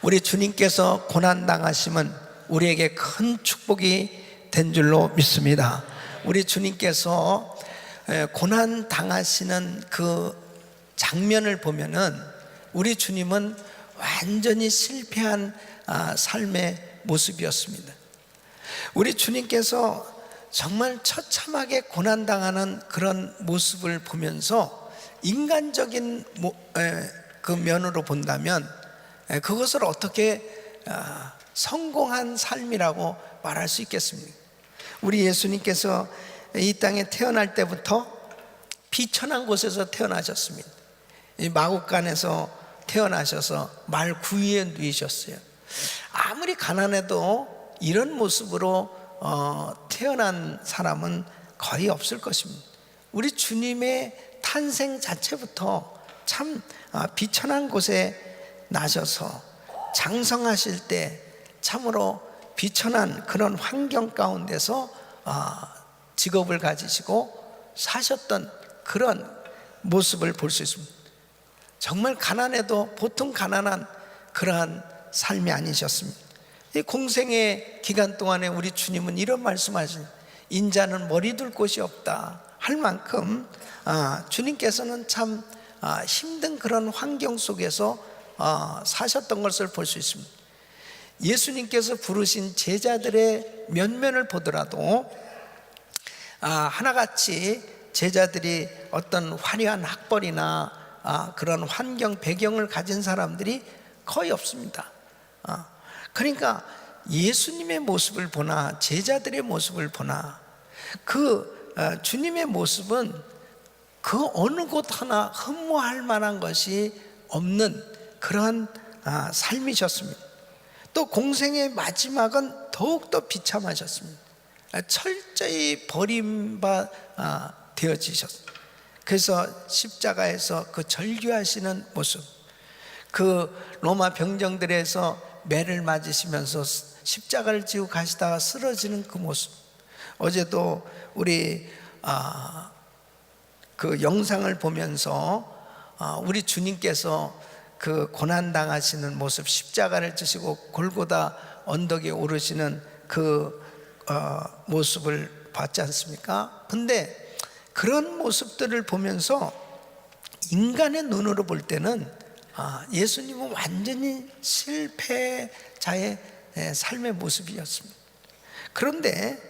우리 주님께서 고난당하심은 우리에게 큰 축복이 된 줄로 믿습니다. 우리 주님께서 고난당하시는 그 장면을 보면은 우리 주님은 완전히 실패한 삶의 모습이었습니다. 우리 주님께서 정말 처참하게 고난당하는 그런 모습을 보면서 인간적인 그 면으로 본다면 그것을 어떻게 성공한 삶이라고 말할 수 있겠습니까? 우리 예수님께서 이 땅에 태어날 때부터 비천한 곳에서 태어나셨습니다. 이 마국간에서 태어나셔서 말 구유에 누이셨어요. 아무리 가난해도 이런 모습으로 태어난 사람은 거의 없을 것입니다. 우리 주님의 탄생 자체부터 참 비천한 곳에 나셔서 장성하실 때 참으로 비천한 그런 환경 가운데서 직업을 가지시고 사셨던 그런 모습을 볼 수 있습니다. 정말 가난해도 보통 가난한 그러한 삶이 아니셨습니다. 이 공생의 기간 동안에 우리 주님은 이런 말씀하신, 인자는 머리 둘 곳이 없다 할 만큼 주님께서는 참 힘든 그런 환경 속에서 사셨던 것을 볼 수 있습니다. 예수님께서 부르신 제자들의 면면을 보더라도 하나같이 제자들이 어떤 화려한 학벌이나 그런 환경 배경을 가진 사람들이 거의 없습니다. 그러니까 예수님의 모습을 보나 제자들의 모습을 보나 그 주님의 모습은 그 어느 곳 하나 흠모할 만한 것이 없는 그러한 삶이셨습니다. 또 공생의 마지막은 더욱더 비참하셨습니다. 철저히 버림바 되어지셨습니다. 그래서 십자가에서 그 절규하시는 모습, 그 로마 병정들에서 매를 맞으시면서 십자가를 지고 가시다가 쓰러지는 그 모습, 어제도 우리 그 영상을 보면서 우리 주님께서 그 고난당하시는 모습, 십자가를 지시고 골고다 언덕에 오르시는 그 모습을 봤지 않습니까? 근데 그런 모습들을 보면서 인간의 눈으로 볼 때는 예수님은 완전히 실패자의 삶의 모습이었습니다. 그런데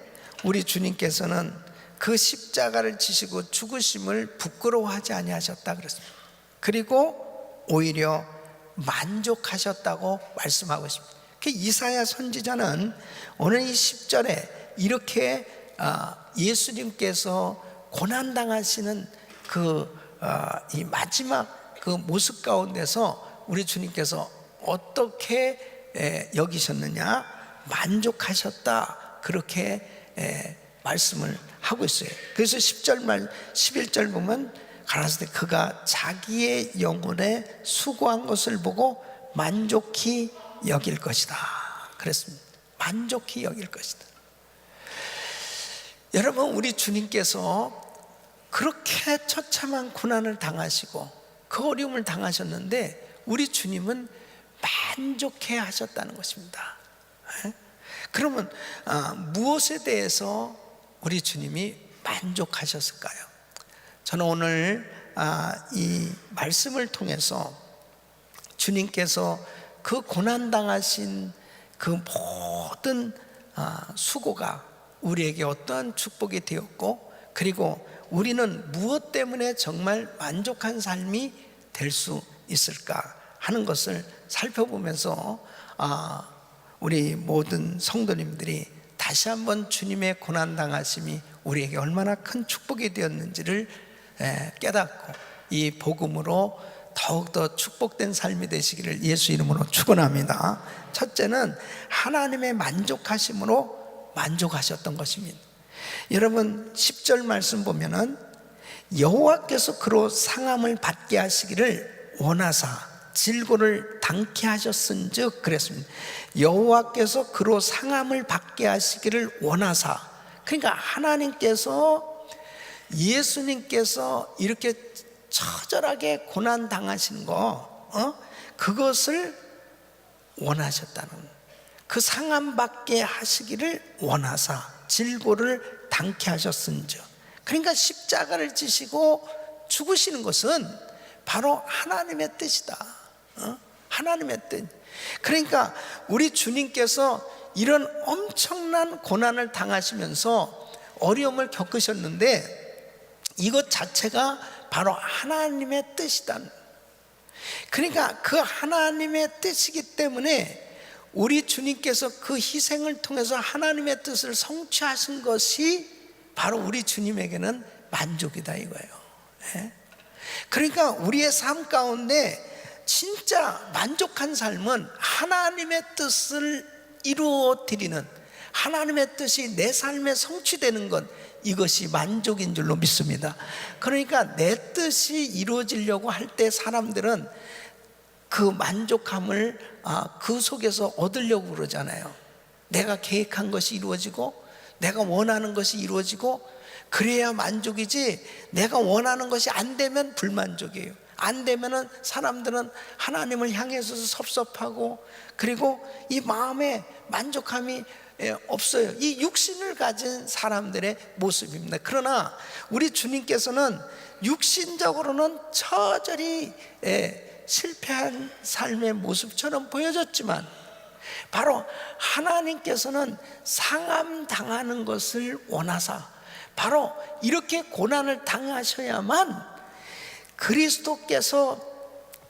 우리 주님께서는 그 십자가를 지시고 죽으심을 부끄러워하지 아니하셨다 그랬습니다. 그리고 오히려 만족하셨다고 말씀하고 있습니다. 이사야 선지자는 오늘 이 10절에 이렇게 예수님께서 고난당하시는 이 마지막 그 모습 가운데서 우리 주님께서 어떻게 여기셨느냐, 만족하셨다 그렇게 말씀을 하고 있어요. 그래서 10절 11절 보면 가라사대 그가 자기의 영혼에 수고한 것을 보고 만족히 여길 것이다 그랬습니다. 만족히 여길 것이다. 여러분, 우리 주님께서 그렇게 처참한 고난을 당하시고 그 어려움을 당하셨는데 우리 주님은 만족해 하셨다는 것입니다. 그러면 무엇에 대해서 우리 주님이 만족하셨을까요? 저는 오늘 이 말씀을 통해서 주님께서 그 고난당하신 그 모든 수고가 우리에게 어떠한 축복이 되었고, 그리고 우리는 무엇 때문에 정말 만족한 삶이 될 수 있을까 하는 것을 살펴보면서 우리 모든 성도님들이 다시 한번 주님의 고난당하심이 우리에게 얼마나 큰 축복이 되었는지를 깨닫고 이 복음으로 더욱더 축복된 삶이 되시기를 예수 이름으로 축원합니다. 첫째는 하나님의 만족하심으로 만족하셨던 것입니다. 여러분 10절 말씀 보면은 여호와께서 그로 상함을 받게 하시기를 원하사 질고를 당케 하셨은즉 그랬습니다. 여호와께서 그로 상함을 받게 하시기를 원하사, 그러니까 하나님께서 예수님께서 이렇게 처절하게 고난 당하신 거 그것을 원하셨다는, 그 상함받게 하시기를 원하사 질고를 당케 하셨은즉. 그러니까 십자가를 지시고 죽으시는 것은 바로 하나님의 뜻이다. 하나님의 뜻. 그러니까 우리 주님께서 이런 엄청난 고난을 당하시면서 어려움을 겪으셨는데 이것 자체가 바로 하나님의 뜻이다. 그러니까 그 하나님의 뜻이기 때문에 우리 주님께서 그 희생을 통해서 하나님의 뜻을 성취하신 것이 바로 우리 주님에게는 만족이다 이거예요. 그러니까 우리의 삶 가운데 진짜 만족한 삶은 하나님의 뜻을 이루어 드리는, 하나님의 뜻이 내 삶에 성취되는 것, 이것이 만족인 줄로 믿습니다. 그러니까 내 뜻이 이루어지려고 할 때 사람들은 그 만족함을 그 속에서 얻으려고 그러잖아요. 내가 계획한 것이 이루어지고 내가 원하는 것이 이루어지고 그래야 만족이지, 내가 원하는 것이 안 되면 불만족이에요. 안 되면은 사람들은 하나님을 향해서 섭섭하고, 그리고 이 마음에 만족함이 없어요. 이 육신을 가진 사람들의 모습입니다. 그러나 우리 주님께서는 육신적으로는 처절히 실패한 삶의 모습처럼 보여졌지만 바로 하나님께서는 상함당하는 것을 원하사 바로 이렇게 고난을 당하셔야만 그리스도께서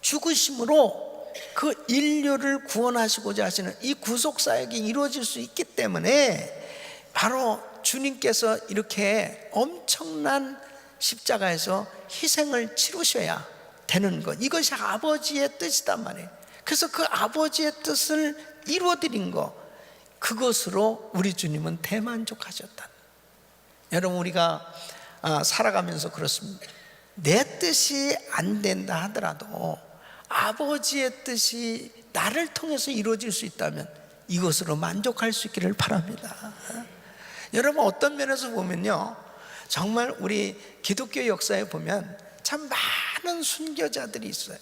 죽으심으로 그 인류를 구원하시고자 하시는 이 구속사역이 이루어질 수 있기 때문에 바로 주님께서 이렇게 엄청난 십자가에서 희생을 치르셔야 되는 것, 이것이 아버지의 뜻이단 말이에요. 그래서 그 아버지의 뜻을 이루어드린 것, 그것으로 우리 주님은 대만족하셨다. 여러분, 우리가 살아가면서 그렇습니다. 내 뜻이 안 된다 하더라도 아버지의 뜻이 나를 통해서 이루어질 수 있다면 이것으로 만족할 수 있기를 바랍니다. 여러분, 어떤 면에서 보면요, 정말 우리 기독교 역사에 보면 참 많은 순교자들이 있어요.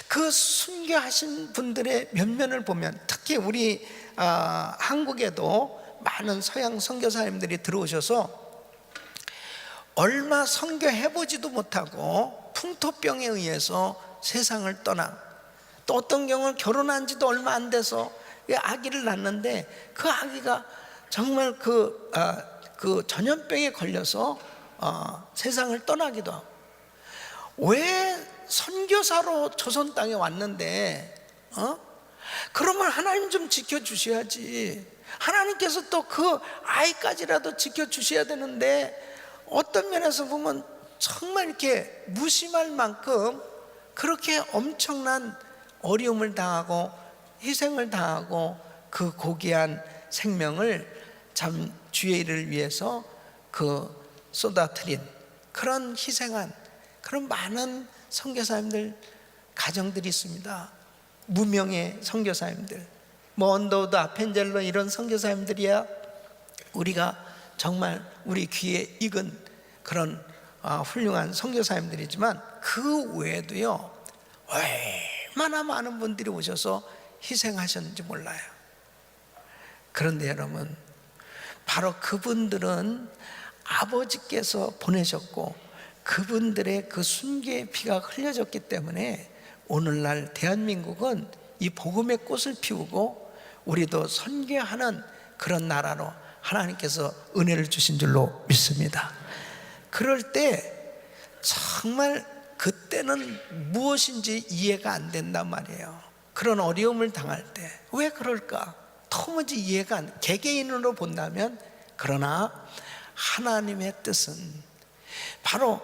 그 순교하신 분들의 면면을 보면, 특히 우리 한국에도 많은 서양 선교사님들이 들어오셔서 얼마 선교해보지도 못하고 풍토병에 의해서 세상을 떠나, 또 어떤 경우는 결혼한 지도 얼마 안 돼서 아기를 낳는데 그 아기가 정말 그 전염병에 걸려서 세상을 떠나기도 하고, 왜 선교사로 조선 땅에 왔는데 그러면 하나님 좀 지켜주셔야지, 하나님께서 또 그 아이까지라도 지켜주셔야 되는데 어떤 면에서 보면 정말 이렇게 무심할 만큼 그렇게 엄청난 어려움을 당하고 희생을 당하고 그 고귀한 생명을 참 주의 일을 위해서 쏟아뜨린 그런 희생한 그런 많은 선교사님들, 가정들이 있습니다. 무명의 선교사님들, 언더우드, 아펜젤러 이런 선교사님들이야 우리가 정말 우리 귀에 익은 그런 훌륭한 선교사님들이지만 그 외에도요 얼마나 많은 분들이 오셔서 희생하셨는지 몰라요. 그런데 여러분, 바로 그분들은 아버지께서 보내셨고 그분들의 그 순교의 피가 흘려졌기 때문에 오늘날 대한민국은 이 복음의 꽃을 피우고 우리도 선교하는 그런 나라로 하나님께서 은혜를 주신 줄로 믿습니다. 그럴 때 정말 그때는 무엇인지 이해가 안 된단 말이에요. 그런 어려움을 당할 때 왜 그럴까? 도무지 이해가 안 돼. 개개인으로 본다면. 그러나 하나님의 뜻은 바로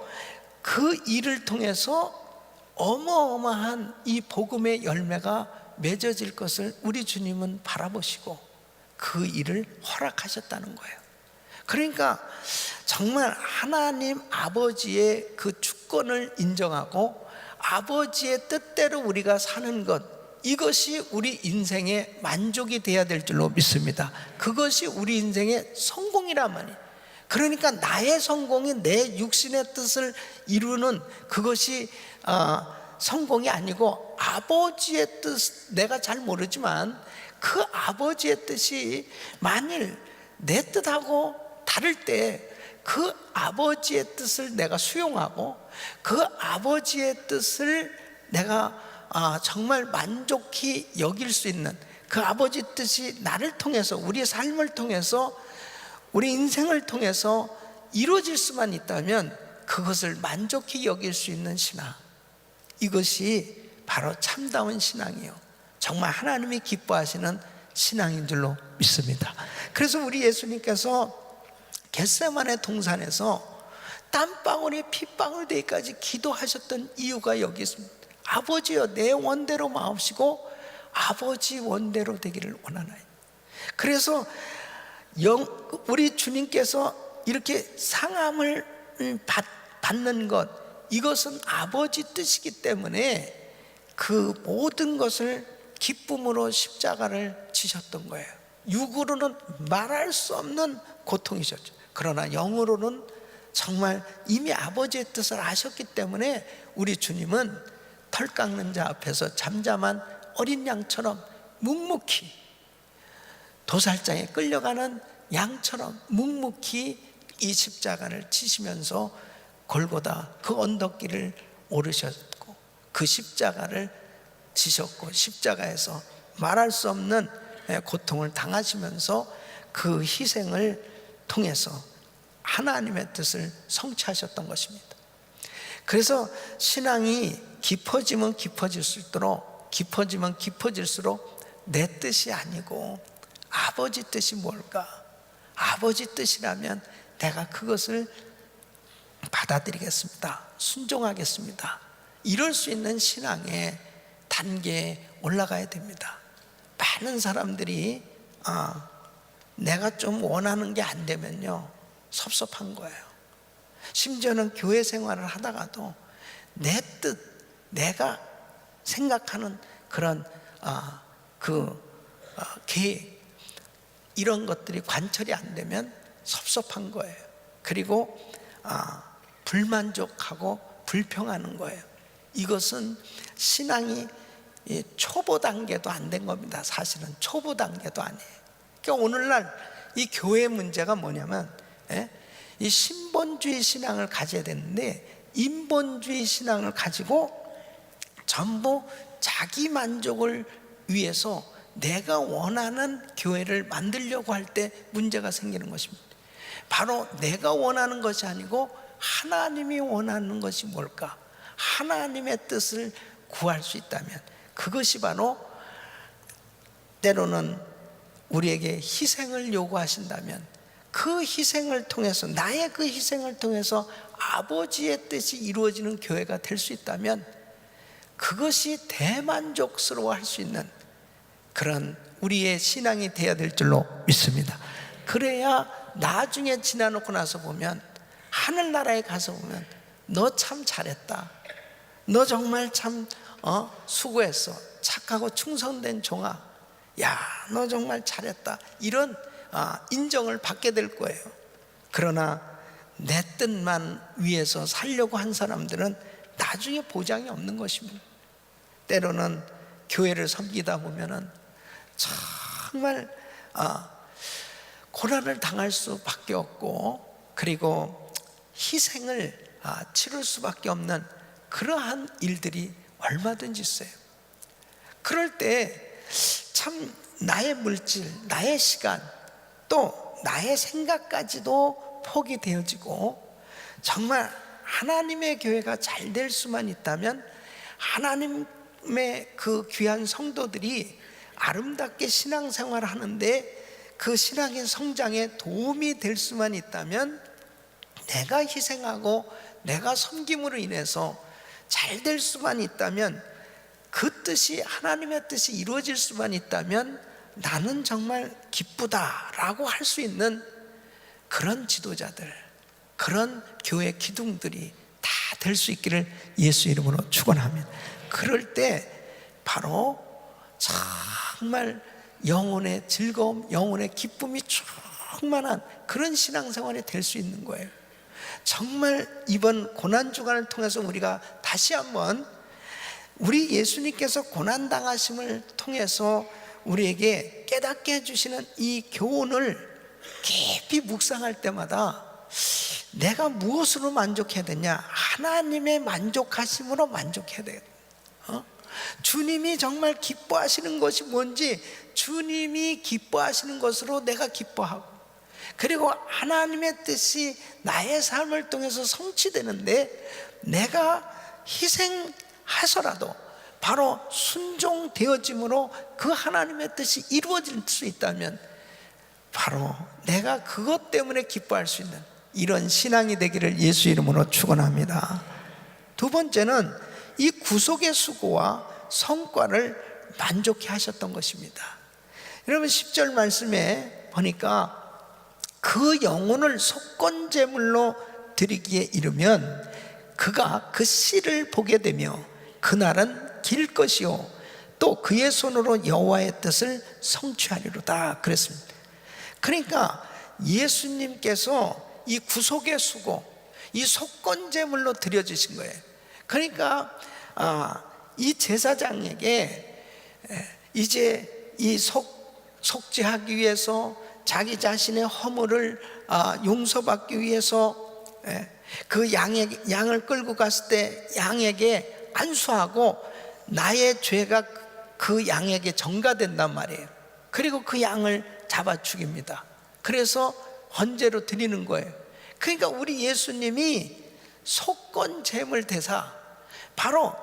그 일을 통해서 어마어마한 이 복음의 열매가 맺어질 것을 우리 주님은 바라보시고 그 일을 허락하셨다는 거예요. 그러니까 정말 하나님 아버지의 그 주권을 인정하고 아버지의 뜻대로 우리가 사는 것, 이것이 우리 인생의 만족이 되어야 될 줄로 믿습니다. 그것이 우리 인생의 성공이란 말이에요. 그러니까 나의 성공이 내 육신의 뜻을 이루는 그것이 성공이 아니고 아버지의 뜻, 내가 잘 모르지만 그 아버지의 뜻이 만일 내 뜻하고 다를 때 그 아버지의 뜻을 내가 수용하고 그 아버지의 뜻을 내가 정말 만족히 여길 수 있는 그 아버지 뜻이 나를 통해서, 우리의 삶을 통해서, 우리 인생을 통해서 이루어질 수만 있다면 그것을 만족히 여길 수 있는 신앙, 이것이 바로 참다운 신앙이요, 정말 하나님이 기뻐하시는 신앙인 줄로 믿습니다. 그래서 우리 예수님께서 겟세마네 동산에서 땀방울이 핏방울 되기까지 기도하셨던 이유가 여기 있습니다. 아버지여, 내 원대로 마옵시고 아버지 원대로 되기를 원하나이다. 그래서 우리 주님께서 이렇게 상함을 받는 것, 이것은 아버지 뜻이기 때문에 그 모든 것을 기쁨으로 십자가를 지셨던 거예요. 육으로는 말할 수 없는 고통이셨죠. 그러나 영으로는 정말 이미 아버지의 뜻을 아셨기 때문에 우리 주님은 털 깎는 자 앞에서 잠잠한 어린 양처럼 묵묵히, 도살장에 끌려가는 양처럼 묵묵히 이 십자가를 지시면서 골고다 그 언덕길을 오르셨고 그 십자가를 지셨고 십자가에서 말할 수 없는 고통을 당하시면서 그 희생을 통해서 하나님의 뜻을 성취하셨던 것입니다. 그래서 신앙이 깊어지면 깊어질수록 내 뜻이 아니고 아버지 뜻이 뭘까? 아버지 뜻이라면 내가 그것을 받아들이겠습니다. 순종하겠습니다. 이럴 수 있는 신앙의 단계에 올라가야 됩니다. 많은 사람들이 내가 좀 원하는 게 안 되면요 섭섭한 거예요. 심지어는 교회 생활을 하다가도 내 뜻, 내가 생각하는 그런 계획, 이런 것들이 관철이 안 되면 섭섭한 거예요. 그리고 불만족하고 불평하는 거예요. 이것은 신앙이 초보 단계도 안 된 겁니다. 사실은 초보 단계도 아니에요. 그러니까 오늘날 이 교회의 문제가 뭐냐면 이 신본주의 신앙을 가져야 되는데 인본주의 신앙을 가지고 전부 자기 만족을 위해서 내가 원하는 교회를 만들려고 할 때 문제가 생기는 것입니다. 바로 내가 원하는 것이 아니고 하나님이 원하는 것이 뭘까? 하나님의 뜻을 구할 수 있다면 그것이 바로 때로는 우리에게 희생을 요구하신다면 그 희생을 통해서, 나의 그 희생을 통해서 아버지의 뜻이 이루어지는 교회가 될 수 있다면 그것이 대만족스러워 할 수 있는 그런 우리의 신앙이 되어야 될 줄로 믿습니다. 그래야 나중에 지나놓고 나서 보면, 하늘나라에 가서 보면 너 참 잘했다, 너 정말 참 수고했어, 착하고 충성된 종아, 야 너 정말 잘했다, 이런 인정을 받게 될 거예요. 그러나 내 뜻만 위해서 살려고 한 사람들은 나중에 보장이 없는 것입니다. 때로는 교회를 섬기다 보면은 정말 고난을 당할 수밖에 없고, 그리고 희생을 치를 수밖에 없는 그러한 일들이 얼마든지 있어요. 그럴 때 참 나의 물질, 나의 시간, 또 나의 생각까지도 포기되어지고, 정말 하나님의 교회가 잘 될 수만 있다면 하나님의 그 귀한 성도들이 아름답게 신앙생활을 하는데 그 신앙의 성장에 도움이 될 수만 있다면, 내가 희생하고 내가 섬김으로 인해서 잘 될 수만 있다면, 그 뜻이, 하나님의 뜻이 이루어질 수만 있다면 나는 정말 기쁘다라고 할 수 있는 그런 지도자들, 그런 교회 기둥들이 다 될 수 있기를 예수 이름으로 축원합니다. 그럴 때 바로 정말 영혼의 즐거움, 영혼의 기쁨이 충만한 그런 신앙생활이 될 수 있는 거예요. 정말 이번 고난주간을 통해서 우리가 다시 한번 우리 예수님께서 고난당하심을 통해서 우리에게 깨닫게 해주시는 이 교훈을 깊이 묵상할 때마다 내가 무엇으로 만족해야 되냐? 하나님의 만족하심으로 만족해야 돼요. 주님이 정말 기뻐하시는 것이 뭔지, 주님이 기뻐하시는 것으로 내가 기뻐하고, 그리고 하나님의 뜻이 나의 삶을 통해서 성취되는데 내가 희생하서라도 바로 순종되어짐으로 그 하나님의 뜻이 이루어질 수 있다면 바로 내가 그것 때문에 기뻐할 수 있는 이런 신앙이 되기를 예수 이름으로 축원합니다. 두 번째는 이 구속의 수고와 성과를 만족해 하셨던 것입니다. 여러분 10절 말씀에 보니까 그 영혼을 속건제물로 드리기에 이르면 그가 그 씨를 보게 되며 그날은 길 것이요 또 그의 손으로 여호와의 뜻을 성취하리로다 그랬습니다. 그러니까 예수님께서 이 구속의 수고, 이 속건제물로 드려주신 거예요. 그러니까 이 제사장에게 이제 이 속죄하기 위해서 자기 자신의 허물을 용서받기 위해서 그 양을 끌고 갔을 때 양에게 안수하고 나의 죄가 그 양에게 전가된단 말이에요. 그리고 그 양을 잡아 죽입니다. 그래서 헌제로 드리는 거예요. 그러니까 우리 예수님이 속건제물 대사, 바로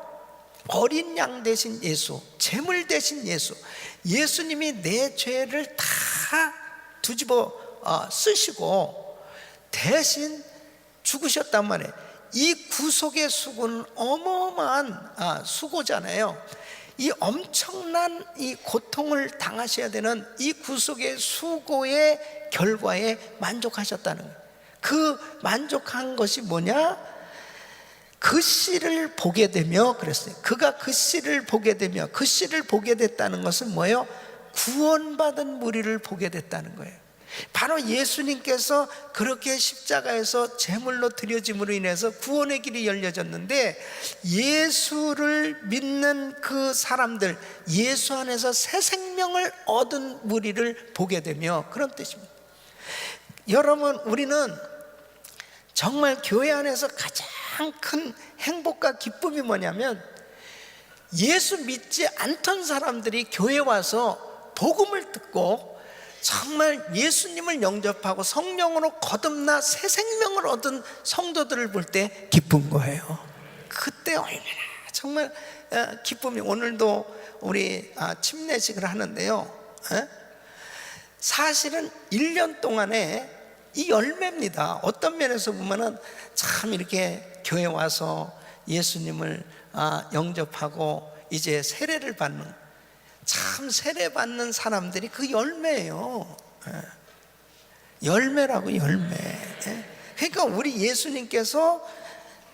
어린 양 대신 예수, 제물 대신 예수, 예수님이 내 죄를 다 뒤집어 쓰시고 대신 죽으셨단 말이에요. 이 구속의 수고는 어마어마한 수고잖아요. 이 엄청난 이 고통을 당하셔야 되는 이 구속의 수고의 결과에 만족하셨다는 거예요. 그 만족한 것이 뭐냐? 그 씨를 보게 되며 그랬어요. 그가 그 씨를 보게 되며, 그 씨를 보게 됐다는 것은 뭐예요? 구원받은 무리를 보게 됐다는 거예요. 바로 예수님께서 그렇게 십자가에서 제물로 드려짐으로 인해서 구원의 길이 열려졌는데, 예수를 믿는 그 사람들, 예수 안에서 새 생명을 얻은 무리를 보게 되며, 그런 뜻입니다. 여러분, 우리는 정말 교회 안에서 가장 큰 행복과 기쁨이 뭐냐면, 예수 믿지 않던 사람들이 교회 와서 복음을 듣고 정말 예수님을 영접하고 성령으로 거듭나 새 생명을 얻은 성도들을 볼 때 기쁜 거예요. 그때 얼마나 정말 기쁨이. 오늘도 우리 침례식을 하는데요, 사실은 1년 동안에 이 열매입니다. 어떤 면에서 보면은 참 이렇게 교회 와서 예수님을 영접하고 이제 세례를 받는, 참 세례 받는 사람들이 그 열매예요. 열매라고, 열매. 그러니까 우리 예수님께서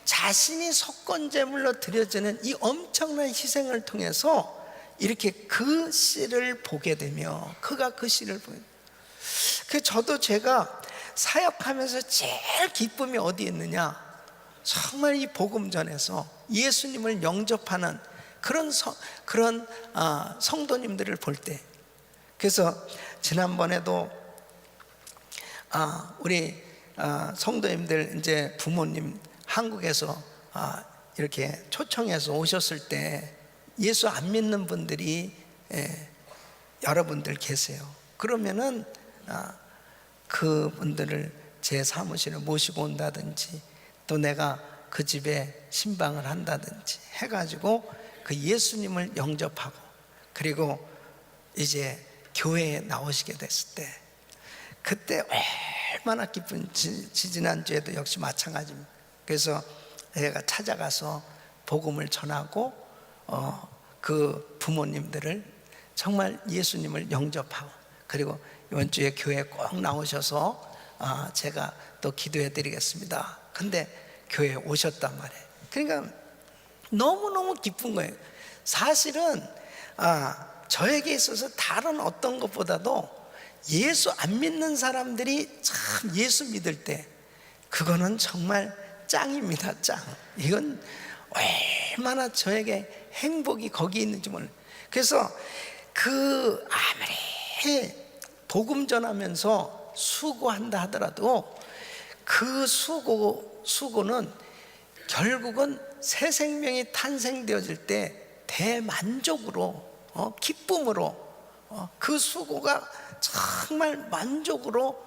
자신이 속건제물로 드려지는 이 엄청난 희생을 통해서 이렇게 그 씨를 보게 되며, 그가 그 씨를 보게 되며, 그 저도 제가 사역하면서 제일 기쁨이 어디 있느냐, 정말 이 복음 전에서 예수님을 영접하는 그런 성도님들을 볼 때. 그래서 지난번에도 우리 성도님들, 이제 부모님 한국에서 이렇게 초청해서 오셨을 때 예수 안 믿는 분들이 여러분들 계세요. 그러면은 그분들을 제 사무실에 모시고 온다든지, 또 내가 그 집에 신방을 한다든지 해가지고 그 예수님을 영접하고, 그리고 이제 교회에 나오시게 됐을 때 그때 얼마나 기쁜지. 지난주에도 역시 마찬가지입니다. 그래서 내가 찾아가서 복음을 전하고 그 부모님들을 정말 예수님을 영접하고, 그리고 이번 주에 교회에 꼭 나오셔서 제가 또 기도해 드리겠습니다. 근데 교회에 오셨단 말이에요. 그러니까 너무너무 기쁜 거예요. 사실은 저에게 있어서 다른 어떤 것보다도 예수 안 믿는 사람들이 참 예수 믿을 때 그거는 정말 짱입니다. 짱. 이건 얼마나 저에게 행복이 거기에 있는지 몰라요. 그래서 그 아무리 복음 전하면서 수고한다 하더라도 그 수고는 결국은 새 생명이 탄생되어질 때 대만족으로, 기쁨으로, 그 수고가 정말 만족으로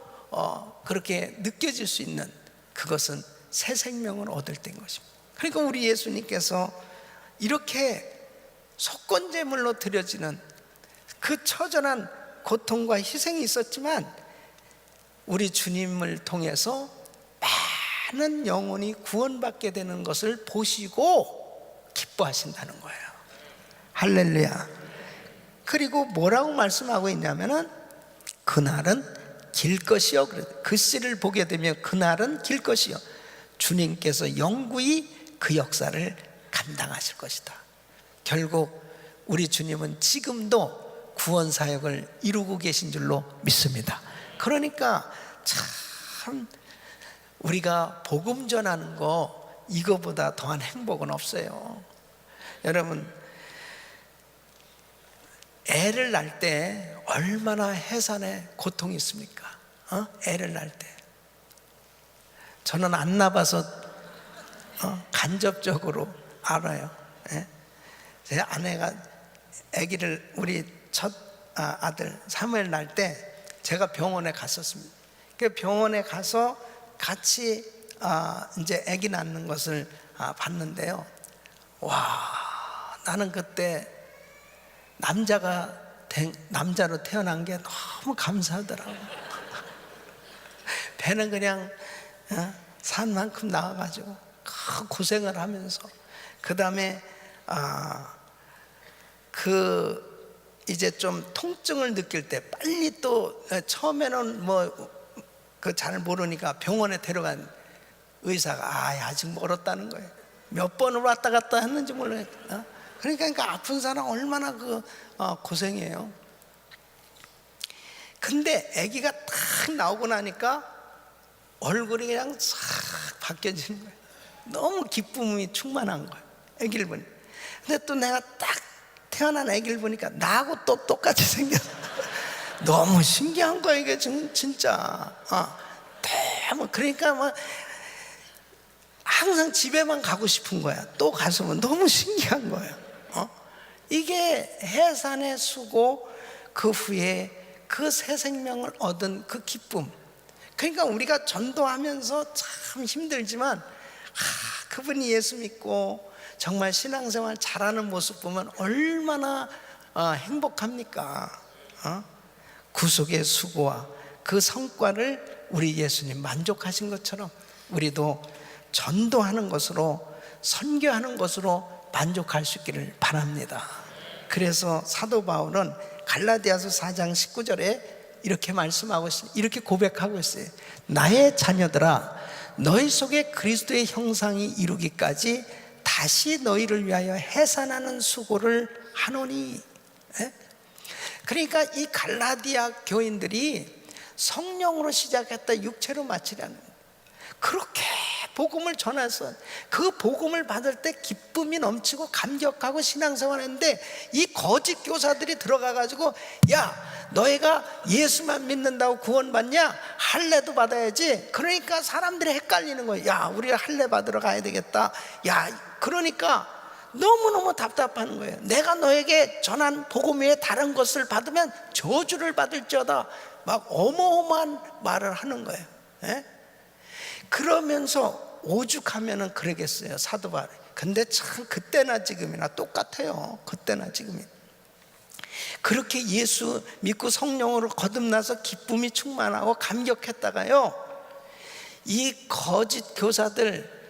그렇게 느껴질 수 있는, 그것은 새 생명을 얻을 때인 것입니다. 그러니까 우리 예수님께서 이렇게 속건제물로 드려지는 그 처절한 고통과 희생이 있었지만 우리 주님을 통해서 많은 영혼이 구원받게 되는 것을 보시고 기뻐하신다는 거예요. 할렐루야. 그리고 뭐라고 말씀하고 있냐면은 그날은 길 것이요, 글씨를 보게 되면 그날은 길 것이요, 주님께서 영구히 그 역사를 감당하실 것이다. 결국 우리 주님은 지금도 구원 사역을 이루고 계신 줄로 믿습니다. 그러니까 참 우리가 복음 전하는 거 이거보다 더한 행복은 없어요. 여러분, 애를 낳을 때 얼마나 해산의 고통이 있습니까? 애를 낳을 때. 저는 안 낳아서 간접적으로 알아요. 제 아내가 아기를, 우리 첫 아들 사무엘 낳을 때 제가 병원에 갔었습니다. 그 병원에 가서 같이 이제 아기 낳는 것을 봤는데요. 와, 나는 그때 남자로 태어난 게 너무 감사하더라고. 배는 그냥 산 만큼 나와가지고 고생을 하면서, 그 다음에 이제 좀 통증을 느낄 때 빨리 또, 처음에는 그 잘 모르니까 병원에 데려간 의사가 아직 멀었다는 거예요. 몇 번을 왔다 갔다 했는지 몰라요. 그러니까 아픈 사람 얼마나 고생해요. 근데 아기가 딱 나오고 나니까 얼굴이 그냥 싹 바뀌어지는 거예요. 너무 기쁨이 충만한 거예요, 아기를 보니. 근데 또 내가 딱 태어난 아기를 보니까 나하고 또 똑같이 생겼어. 너무 신기한 거예요, 이게 진짜. 그러니까 항상 집에만 가고 싶은 거야. 또 가서 너무 신기한 거예요. 이게 해산의 수고, 그 후에 그 새 생명을 얻은 그 기쁨. 그러니까 우리가 전도하면서 참 힘들지만 그분이 예수 믿고 정말 신앙생활 잘하는 모습 보면 얼마나 행복합니까? 구속의 수고와 그 성과를 우리 예수님 만족하신 것처럼 우리도 전도하는 것으로, 선교하는 것으로 만족할 수 있기를 바랍니다. 그래서 사도 바울은 갈라디아서 4장 19절에 이렇게 말씀하고 있습니다. 이렇게 고백하고 있어요. 나의 자녀들아, 너희 속에 그리스도의 형상이 이루기까지 다시 너희를 위하여 해산하는 수고를 하노니. 그러니까 이 갈라디아 교인들이 성령으로 시작했다 육체로 마치려는, 그렇게 복음을 전해서 그 복음을 받을 때 기쁨이 넘치고 감격하고 신앙생활했는데 이 거짓 교사들이 들어가가지고 야, 너희가 예수만 믿는다고 구원받냐? 할례도 받아야지. 그러니까 사람들이 헷갈리는 거예요. 야, 우리가 할례 받으러 가야 되겠다. 야, 그러니까 너무너무 답답한 거예요. 내가 너에게 전한 복음 외에 다른 것을 받으면 저주를 받을지어다. 막 어마어마한 말을 하는 거예요. 그러면서 오죽하면은 그러겠어요, 사도 바울이. 근데 참 그때나 지금이나 똑같아요. 그때나 지금이나. 그렇게 예수 믿고 성령으로 거듭나서 기쁨이 충만하고 감격했다가요, 이 거짓 교사들,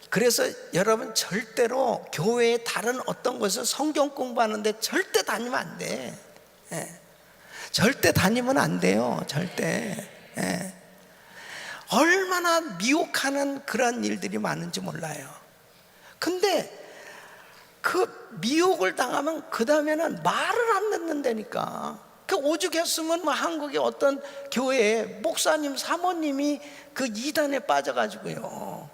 그래서 여러분 절대로 교회에 다른 어떤 것을 성경 공부하는데 절대 다니면 안 돼. 절대 다니면 안 돼요. 절대. 얼마나 미혹하는 그런 일들이 많은지 몰라요. 근데 그 미혹을 당하면 그 다음에는 말을 안 듣는다니까. 그 오죽했으면 한국의 어떤 교회에 목사님, 사모님이 그 이단에 빠져가지고요,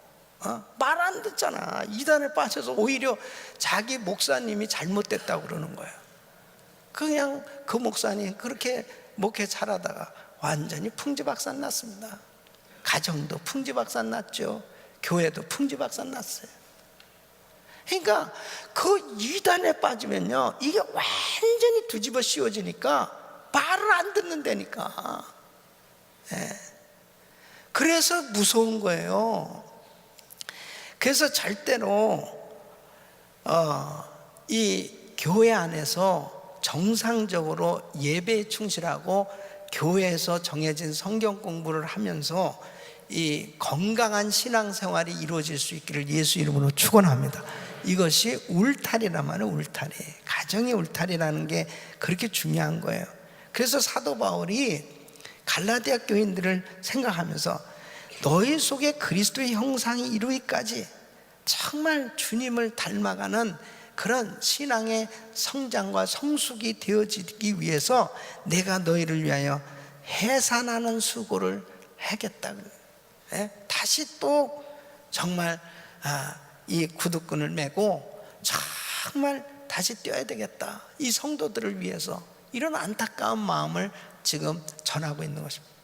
말 안 듣잖아. 이단에 빠져서 오히려 자기 목사님이 잘못됐다고 그러는 거예요. 그냥 그 목사님 그렇게 목회 잘하다가 완전히 풍지박산 났습니다. 가정도 풍지박산 났죠. 교회도 풍지박산 났어요. 그러니까 그 이단에 빠지면요, 이게 완전히 뒤집어 씌워지니까 말을 안 듣는다니까. 그래서 무서운 거예요. 그래서 절대로 이 교회 안에서 정상적으로 예배에 충실하고 교회에서 정해진 성경 공부를 하면서 이 건강한 신앙생활이 이루어질 수 있기를 예수 이름으로 축원합니다. 이것이 울타리란 말이에요. 울타리, 가정의 울타리라는 게 그렇게 중요한 거예요. 그래서 사도 바울이 갈라디아 교인들을 생각하면서 너희 속에 그리스도의 형상이 이루기까지 정말 주님을 닮아가는 그런 신앙의 성장과 성숙이 되어지기 위해서 내가 너희를 위하여 해산하는 수고를 하겠다. 다시 또 정말 이 구두끈을 메고 정말 다시 뛰어야 되겠다. 이 성도들을 위해서 이런 안타까운 마음을 지금 전하고 있는 것입니다.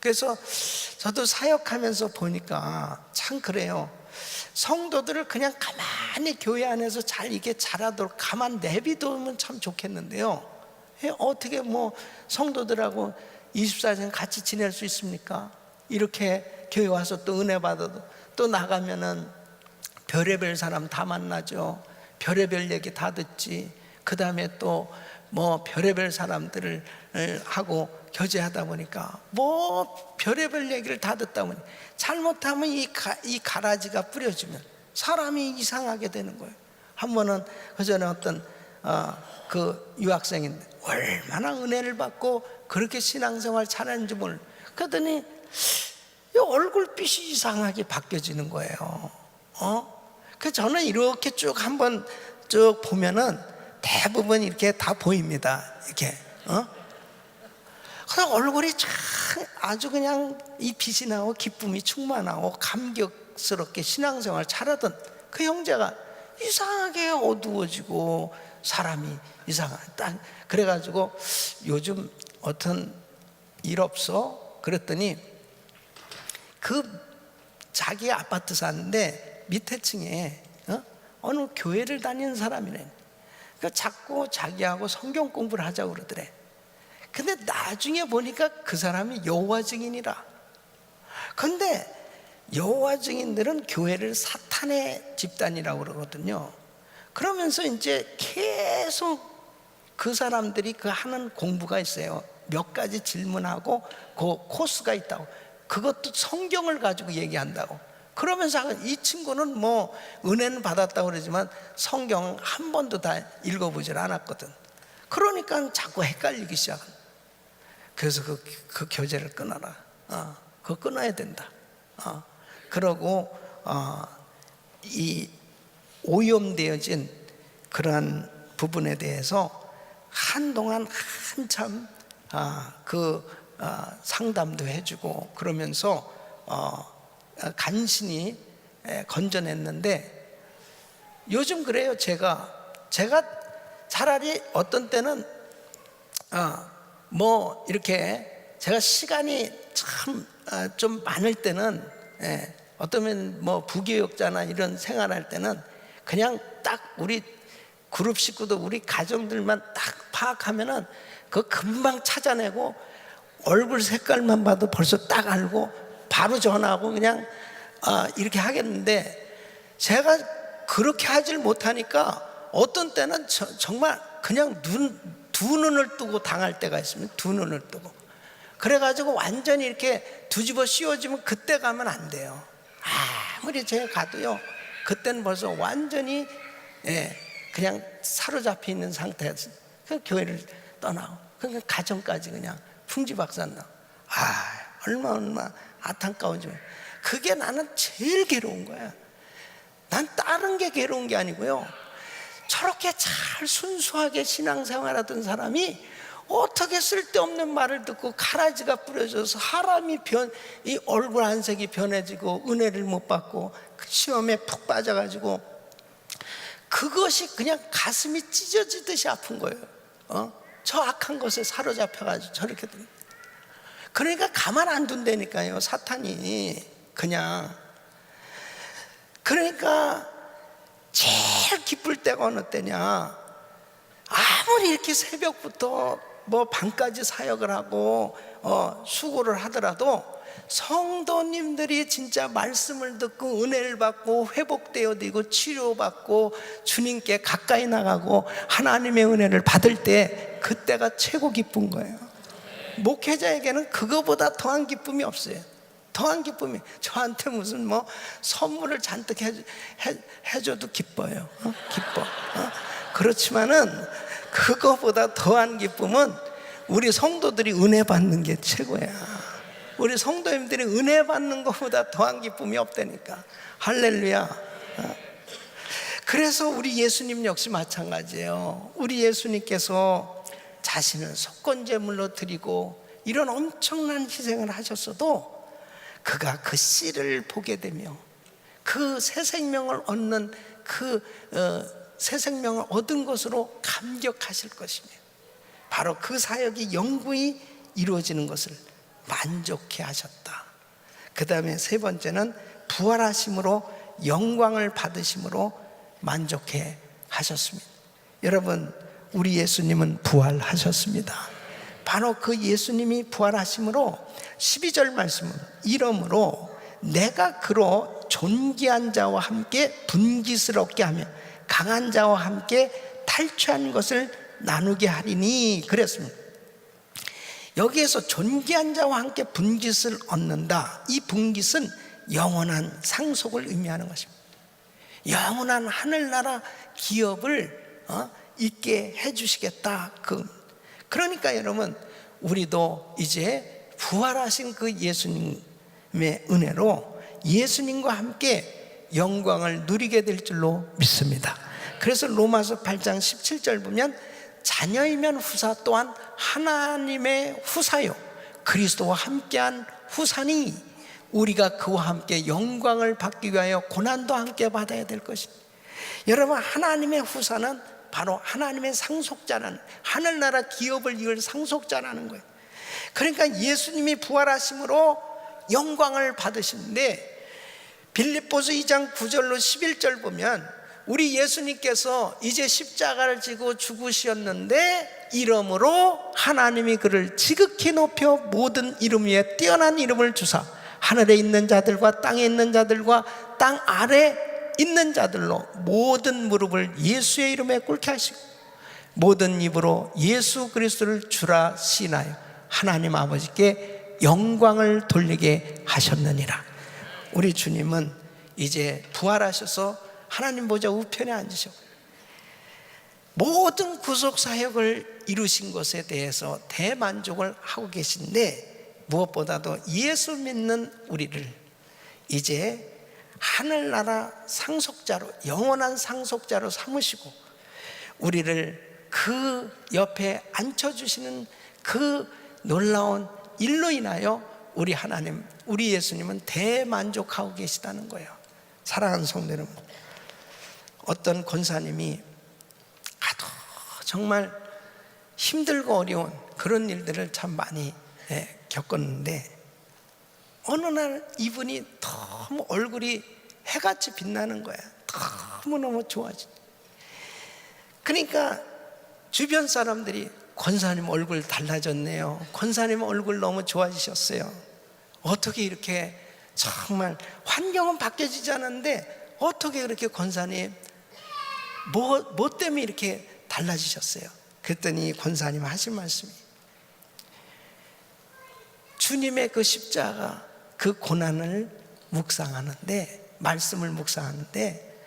그래서 저도 사역하면서 보니까 참 그래요. 성도들을 그냥 가만히 교회 안에서 잘 이게 자라도록 가만 내비두면 참 좋겠는데요, 어떻게 뭐 성도들하고 24시간 같이 지낼 수 있습니까? 이렇게 교회 와서 또 은혜 받아도 또 나가면은 별의별 사람 다 만나죠. 별의별 얘기 다 듣지. 그 다음에 또 뭐 별의별 사람들을 하고 교제하다 보니까 뭐 별의별 얘기를 다 듣다 보니 잘못하면 이 가라지가 뿌려지면 사람이 이상하게 되는 거예요. 한 번은 그전에 어떤 그 유학생인데 얼마나 은혜를 받고 그렇게 신앙생활 잘하는지 몰라. 그러더니 이 얼굴빛이 이상하게 바뀌어지는 거예요. 그래서 저는 이렇게 쭉 한번 쭉 보면은 대부분 이렇게 다 보입니다. 이렇게 그 얼굴이 참 아주 그냥 이 빛이 나고 기쁨이 충만하고 감격스럽게 신앙생활 잘하던 그 형제가 이상하게 어두워지고 사람이 이상하다. 그래가지고 요즘 어떤 일 없어? 그랬더니 그 자기 아파트 사는데 밑에 층에 어느 교회를 다니는 사람이네. 그러니까 자꾸 자기하고 성경 공부를 하자고 그러더래. 근데 나중에 보니까 그 사람이 여호와 증인이라. 근데 여호와 증인들은 교회를 사탄의 집단이라고 그러거든요. 그러면서 이제 계속 그 사람들이 그 하는 공부가 있어요. 몇 가지 질문하고 그 코스가 있다고. 그것도 성경을 가지고 얘기한다고. 그러면서 이 친구는 뭐 은혜는 받았다고 그러지만 성경 한 번도 다 읽어보질 않았거든. 그러니까 자꾸 헷갈리기 시작한. 그래서 그 교제를 끊어라. 그거 끊어야 된다. 그러고 이 오염되어진 그러한 부분에 대해서 한동안 한참 상담도 해주고 그러면서 간신히 건져냈는데 요즘 그래요. 제가 차라리 어떤 때는 뭐 이렇게 제가 시간이 참 좀 많을 때는 어쩌면 뭐 부교육자나 이런 생활할 때는 그냥 딱 우리 그룹 식구도 우리 가정들만 딱 파악하면은 그 금방 찾아내고 얼굴 색깔만 봐도 벌써 딱 알고 바로 전화하고 그냥 이렇게 하겠는데 제가 그렇게 하질 못하니까 어떤 때는 정말 그냥 두 눈을 뜨고 당할 때가 있으면 두 눈을 뜨고 그래가지고 완전히 이렇게 뒤집어 씌워지면 그때 가면 안 돼요. 아무리 제가 가도요 그때는 벌써 완전히 그냥 사로잡혀 있는 상태에서 그 교회를 떠나고 그러니까 가정까지 그냥 풍지박산 얼마 안타까운지. 그게 나는 제일 괴로운 거야. 난 다른 게 괴로운 게 아니고요, 저렇게 잘 순수하게 신앙생활하던 사람이 어떻게 쓸데없는 말을 듣고 가라지가 뿌려져서 사람이 이 얼굴 안색이 변해지고 은혜를 못 받고 그 시험에 푹 빠져가지고 그것이 그냥 가슴이 찢어지듯이 아픈 거예요. 저 악한 것에 사로잡혀가지고 저렇게 됩니다. 그러니까 가만 안 둔다니까요, 사탄이. 그냥. 그러니까 제일 기쁠 때가 어느 때냐, 아무리 이렇게 새벽부터 뭐 밤까지 사역을 하고 수고를 하더라도 성도님들이 진짜 말씀을 듣고 은혜를 받고 회복되어 되고 치료받고 주님께 가까이 나가고 하나님의 은혜를 받을 때, 그때가 최고 기쁜 거예요. 목회자에게는 그거보다 더한 기쁨이 없어요. 더한 기쁨이, 저한테 무슨 뭐 선물을 잔뜩 해줘도 기뻐요. 기뻐. 그렇지만은 그거보다 더한 기쁨은 우리 성도들이 은혜 받는 게 최고야. 우리 성도님들이 은혜 받는 것보다 더한 기쁨이 없다니까. 할렐루야. 그래서 우리 예수님 역시 마찬가지예요. 우리 예수님께서 자신을 속건제물로 드리고 이런 엄청난 희생을 하셨어도 그가 그 씨를 보게 되며 그 새 생명을 얻는 새 생명을 얻은 것으로 감격하실 것이며, 바로 그 사역이 영구히 이루어지는 것을 만족해 하셨다. 그 다음에 세 번째는 부활하심으로 영광을 받으심으로 만족해 하셨습니다. 여러분, 우리 예수님은 부활하셨습니다. 바로 그 예수님이 부활하심으로 12절 말씀은 이러므로 내가 그로 존귀한 자와 함께 분깃을 얻게 하며 강한 자와 함께 탈취한 것을 나누게 하리니 그랬습니다. 여기에서 존귀한 자와 함께 분깃을 얻는다. 이 분깃은 영원한 상속을 의미하는 것입니다. 영원한 하늘나라 기업을 있게 해주시겠다. 그러니까 여러분, 우리도 이제 부활하신 그 예수님의 은혜로 예수님과 함께 영광을 누리게 될 줄로 믿습니다. 그래서 로마서 8장 17절 보면 자녀이면 후사 또한 하나님의 후사요 그리스도와 함께한 후사니 우리가 그와 함께 영광을 받기 위하여 고난도 함께 받아야 될 것입니다. 여러분, 하나님의 후사는 바로 하나님의 상속자라는, 하늘나라 기업을 이을 상속자라는 거예요. 그러니까 예수님이 부활하심으로 영광을 받으시는데, 빌립보서 2장 9절로 11절 보면 우리 예수님께서 이제 십자가를 지고 죽으셨는데 이러므로 하나님이 그를 지극히 높여 모든 이름 위에 뛰어난 이름을 주사 하늘에 있는 자들과 땅에 있는 자들과 땅 아래 있는 자들로 모든 무릎을 예수의 이름에 꿇게 하시고 모든 입으로 예수 그리스도를 주라 시인하여 하나님 아버지께 영광을 돌리게 하셨느니라. 우리 주님은 이제 부활하셔서 하나님 보좌 우편에 앉으셨고 모든 구속 사역을 이루신 것에 대해서 대만족을 하고 계신데, 무엇보다도 예수 믿는 우리를 이제 하늘나라 상속자로, 영원한 상속자로 삼으시고 우리를 그 옆에 앉혀주시는 그 놀라운 일로 인하여 우리 하나님, 우리 예수님은 대만족하고 계시다는 거예요. 사랑하는 성도 여러분, 어떤 권사님이 아주 정말 힘들고 어려운 그런 일들을 참 많이 겪었는데, 어느 날 이분이 너무 얼굴이 해같이 빛나는 거야. 너무너무 좋아지. 그러니까 주변 사람들이 권사님 얼굴 달라졌네요. 권사님 얼굴 너무 좋아지셨어요. 어떻게 이렇게, 정말 환경은 바뀌어지지 않았는데 어떻게 그렇게 권사님 뭐 때문에 이렇게 달라지셨어요? 그랬더니 권사님 하신 말씀이, 주님의 그 십자가 그 고난을 묵상하는데, 말씀을 묵상하는데,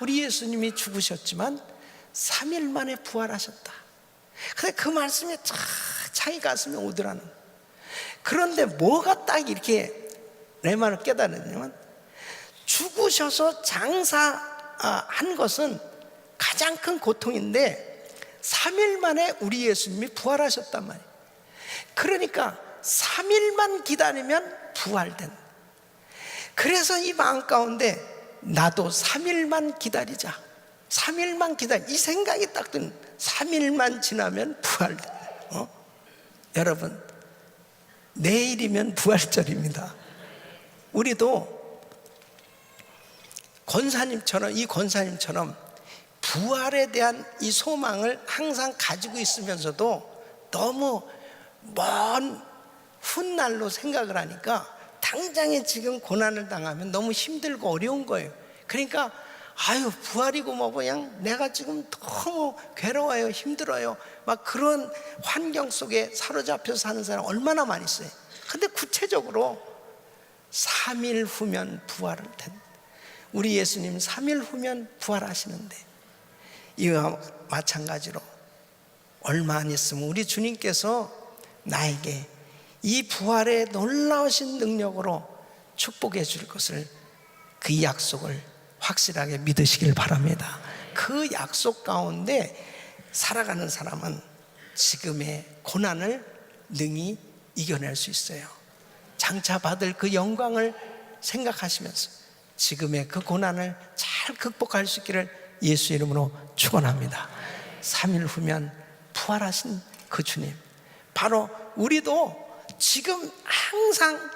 우리 예수님이 죽으셨지만 3일 만에 부활하셨다. 근데 그 말씀이 자기 가슴에 오더라는 거예요. 그런데 뭐가 딱 이렇게 내 말을 깨달았냐면, 죽으셔서 장사한 것은 가장 큰 고통인데 3일 만에 우리 예수님이 부활하셨단 말이에요. 그러니까 3일만 기다리면 부활된다. 그래서 이 마음 가운데 나도 3일만 기다리자, 3일만 기다리, 이 생각이 딱 드는, 3일만 지나면 부활된다. 여러분, 내일이면 부활절입니다. 우리도 이 권사님처럼 부활에 대한 이 소망을 항상 가지고 있으면서도 너무 먼 훗날로 생각을 하니까 당장에 지금 고난을 당하면 너무 힘들고 어려운 거예요. 그러니까 부활이고 뭐 그냥 내가 지금 너무 괴로워요, 힘들어요, 막 그런 환경 속에 사로잡혀서 사는 사람 얼마나 많이 있어요. 근데 구체적으로 3일 후면 부활을 된다. 우리 예수님 3일 후면 부활하시는데, 이와 마찬가지로 얼마 안 있으면 우리 주님께서 나에게 이 부활의 놀라우신 능력으로 축복해 줄 것을, 그 약속을 확실하게 믿으시길 바랍니다. 그 약속 가운데 살아가는 사람은 지금의 고난을 능히 이겨낼 수 있어요. 장차 받을 그 영광을 생각하시면서 지금의 그 고난을 잘 극복할 수 있기를 예수 이름으로 축원합니다. 3일 후면 부활하신 그 주님, 바로 우리도 지금 항상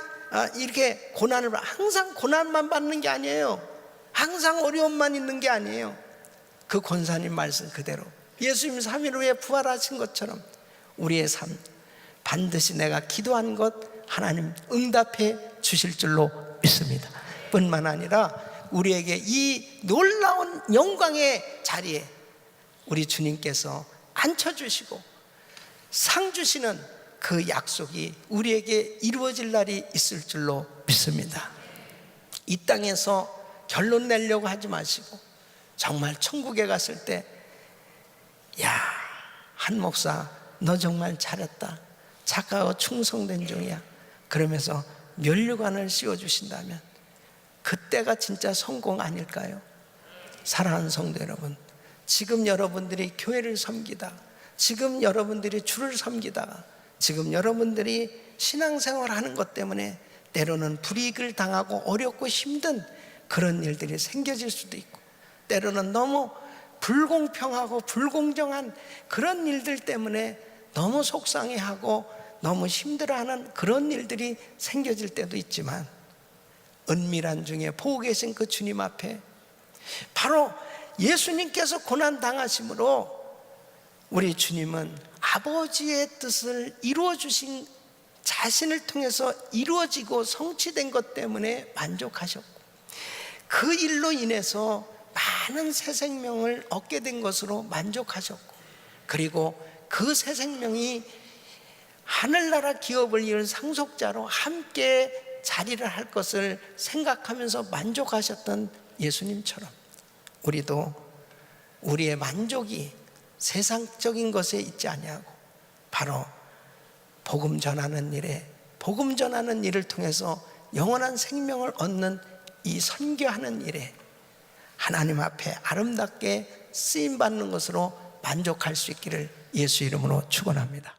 이렇게 고난을, 항상 고난만 받는 게 아니에요. 항상 어려움만 있는 게 아니에요. 그 권사님 말씀 그대로 예수님 3일 후에 부활하신 것처럼 우리의 삶, 반드시 내가 기도한 것 하나님 응답해 주실 줄로 믿습니다. 뿐만 아니라 우리에게 이 놀라운 영광의 자리에 우리 주님께서 앉혀주시고 상 주시는 그 약속이 우리에게 이루어질 날이 있을 줄로 믿습니다. 이 땅에서 결론 내려고 하지 마시고 정말 천국에 갔을 때, 야, 한 목사 너 정말 잘했다, 착하고 충성된 종이야, 그러면서 면류관을 씌워주신다면 그때가 진짜 성공 아닐까요? 사랑하는 성도 여러분, 지금 여러분들이 교회를 섬기다, 지금 여러분들이 주를 섬기다가, 지금 여러분들이 신앙생활 하는 것 때문에 때로는 불이익을 당하고 어렵고 힘든 그런 일들이 생겨질 수도 있고, 때로는 너무 불공평하고 불공정한 그런 일들 때문에 너무 속상해하고 너무 힘들어하는 그런 일들이 생겨질 때도 있지만, 은밀한 중에 보고 계신 그 주님 앞에 바로 예수님께서 고난 당하심으로 우리 주님은 아버지의 뜻을 이루어 주신, 자신을 통해서 이루어지고 성취된 것 때문에 만족하셨고, 그 일로 인해서 많은 새 생명을 얻게 된 것으로 만족하셨고, 그리고 그 새 생명이 하늘나라 기업을 이룬 상속자로 함께 자리를 할 것을 생각하면서 만족하셨던 예수님처럼 우리도 우리의 만족이 세상적인 것에 있지 아니하고 바로 복음 전하는 일을 통해서 영원한 생명을 얻는 이 선교하는 일에 하나님 앞에 아름답게 쓰임받는 것으로 만족할 수 있기를 예수 이름으로 축원합니다.